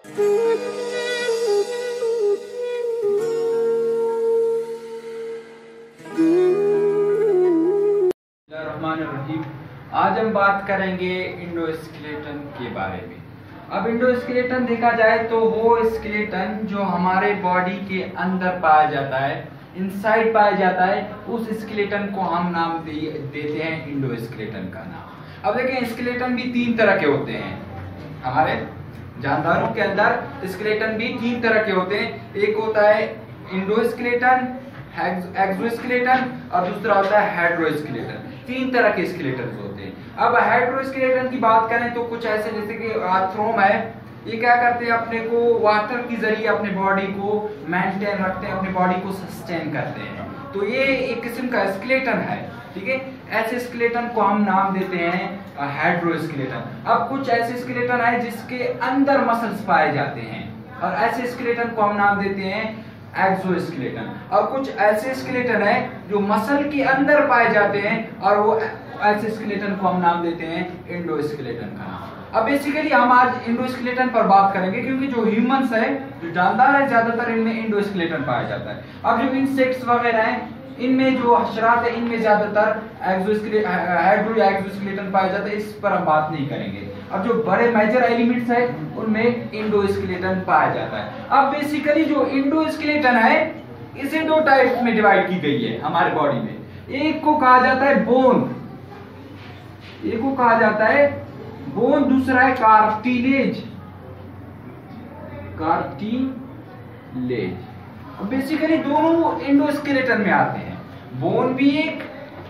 आज हम बात करेंगे इंडोस्केलेटन के बारे में। अब इंडोस्केलेटन देखा जाए तो वो स्केलेटन जो हमारे बॉडी के अंदर पाया जाता है, इनसाइड पाया जाता है, उस स्केलेटन को हम नाम देते हैं इंडोस्केलेटन का नाम। अब देखें, स्केलेटन भी तीन तरह के होते हैं। हमारे जानदारों के अंदर स्केलेटन भी तीन तरह के होते हैं। एक होता है इंडोस्केलेटन, एक्सोस्केलेटन और दूसरा होता है हेटेरोस्केलेटन। तीन तरह के स्केलेटन होते हैं। अब हेटेरोस्केलेटन की बात करें तो कुछ ऐसे जैसे कि आर्थ्रोम है, ये क्या करते हैं, अपने को वाटर के जरिए अपने बॉडी को मेंटेन रखते हैं, अपने बॉडी को सस्टेन करते हैं। तो ये एक किस्म का स्केलेटन है, ठीक है। ऐसे स्केलेटन को हम नाम देते हैं हेटेरोस्केलेटन। अब कुछ ऐसे स्केलेटन है जिसके अंदर मसल्स पाए जाते हैं, और ऐसे स्केलेटन को हम नाम देते हैं एक्सोस्केलेटन। और कुछ ऐसे स्केलेटन है जो मसल के अंदर पाए जाते हैं, और वो ऐसे स्केलेटन को हम नाम देते हैं इंडोस्केलेटन का नाम। अब बेसिकली हम आज इंडोस्केलेटन पर बात करेंगे, क्योंकि जो ह्यूमंस है, जो जानदार है, ज्यादातर इनमें इंडोस्केलेटन पाया जाता है। अब जो इंसेक्ट्स वगैरह हैं, इनमें जो हशरात है, इनमें ज्यादातर एक्सोस्केलेटन पाया जाता है। इस पर हम बात नहीं करेंगे। अब जो बड़े मेजर एलिमेंट्स है, उनमें इंडोस्केलेटन पाया जाता है। अब बेसिकली जो इंडोस्केलेटन है, इसे दो टाइप में डिवाइड की गई है हमारे बॉडी में। एक को कहा जाता है बोन, एक को कहा जाता है बोन, दूसरा है कार्टिलेज, कार्टिलेज। बेसिकली दोनों इंडोस्केलेटन में आते हैं। बोन भी एक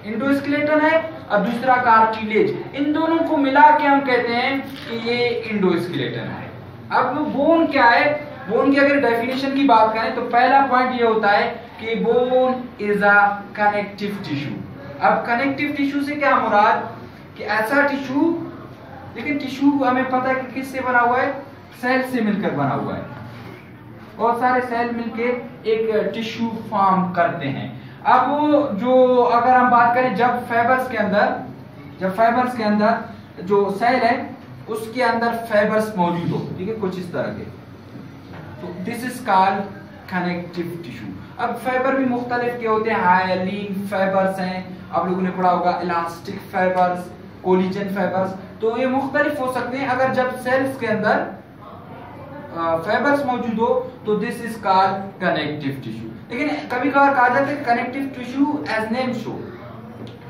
इंडोस्केलेटन है और दूसरा कार्टिलेज। इन दोनों को मिला के हम कहते हैं कि ये इंडोस्केलेटन है। अब बोन क्या है? बोन की अगर डेफिनेशन की बात करें तो पहला पॉइंट ये होता है कि bone is a connective tissue. अब कनेक्टिव टिश्यू से क्या मुराद कि ऐसा टिश्यू, लेकिन टिश्यू हमें पता है कि किससे बना हुआ है? सेल से मिलकर बना हुआ है। बहुत सारे सेल मिलके एक टिश्यू फॉर्म करते हैं। अब जो अगर हम बात करें, जब फाइबर्स के अंदर जो सेल है, उसके अंदर फाइबर्स मौजूद हो, ठीक है, कुछ इस तरह के, तो this is called connective tissue. अब फाइबर भी मुख्तलिफ के होते हैं। हाइलिन फाइबर्स हैं, आप लोगों ने पढ़ा होगा, इलास्टिक फाइबर्स, कोलिजन फाइबर्स, तो ये मुख्तलिफ हो सकते हैं। अगर जब सेल्स के अंदर फाइबर्स मौजूद हो तो this is called connective tissue. लेकिन कभी कभार कहा जाता है connective tissue as name show,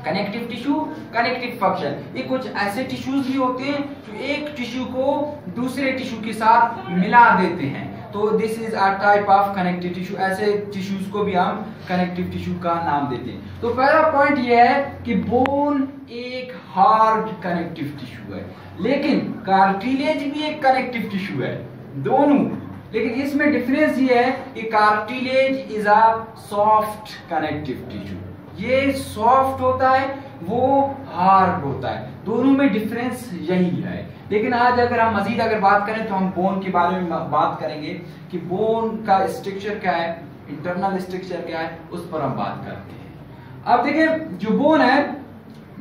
connective tissue, connective function. ये कुछ ऐसे टिश्यूज भी होते हैं जो एक टिश्यू को दूसरे टिश्यू के साथ मिला देते हैं, तो this is a type of connective tissue. ऐसे टिश्यूज को भी हम कनेक्टिव टिश्यू का नाम देते हैं। तो पहला पॉइंट ये है कि बोन एक हार्ड कनेक्टिव टिश्यू है, लेकिन कार्टिलेज भी एक कनेक्टिव टिश्यू है, दोनों। लेकिन इसमें डिफरेंस ये है कि cartilage is a soft connective tissue. ये सॉफ्ट होता है, वो हार्ड होता है। दोनों में डिफरेंस यही है। लेकिन आज अगर हम मजीद बात करें तो हम बोन के बारे में बात करेंगे कि बोन का स्ट्रक्चर क्या है, इंटरनल स्ट्रक्चर क्या है, उस पर हम बात करते हैं। अब देखिए, जो बोन है,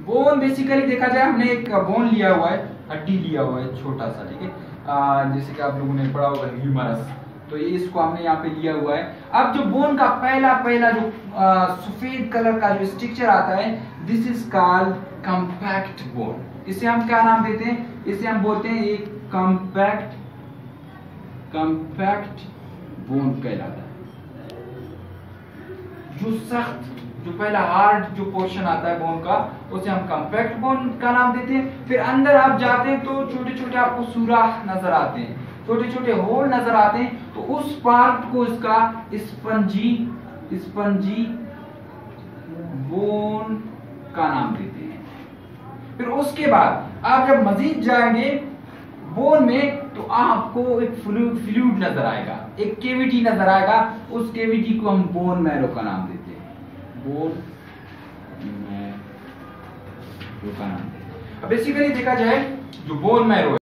बोन बेसिकली देखा जाए, हमने एक बोन लिया हुआ है, हड्डी लिया हुआ है छोटा सा, ठीक है, जैसे कि आप लोगों ने पढ़ा होगा ह्यूमरस, तो ये इसको हमने यहाँ पे लिया हुआ है। अब जो बोन का पहला जो सफेद कलर का जो स्ट्रक्चर आता है, this is called compact bone. इसे हम क्या नाम देते हैं? इसे हम बोलते हैं एक कॉम्पैक्ट बोन कहलाता है। जो सख्त, जो पहला हार्ड जो पोर्शन आता है बोन का, उसे हम कॉम्पैक्ट बोन का नाम देते हैं। फिर अंदर आप जाते हैं तो छोटे छोटे आपको सुराख नजर आते हैं, छोटे छोटे होल नजर आते हैं, तो उस पार्ट को इसका स्पंजी बोन का नाम देते हैं। फिर उसके बाद आप जब मजीद जाएंगे बोन में, तो आपको एक फ्लूइड नजर आएगा, एक केविटी नजर आएगा। उस केविटी को हम बोन मैरो का नाम देते हैं, बोन मैरो का नाम देते हैं। अब बेसिकली देखा जाए, जो बोन मैरो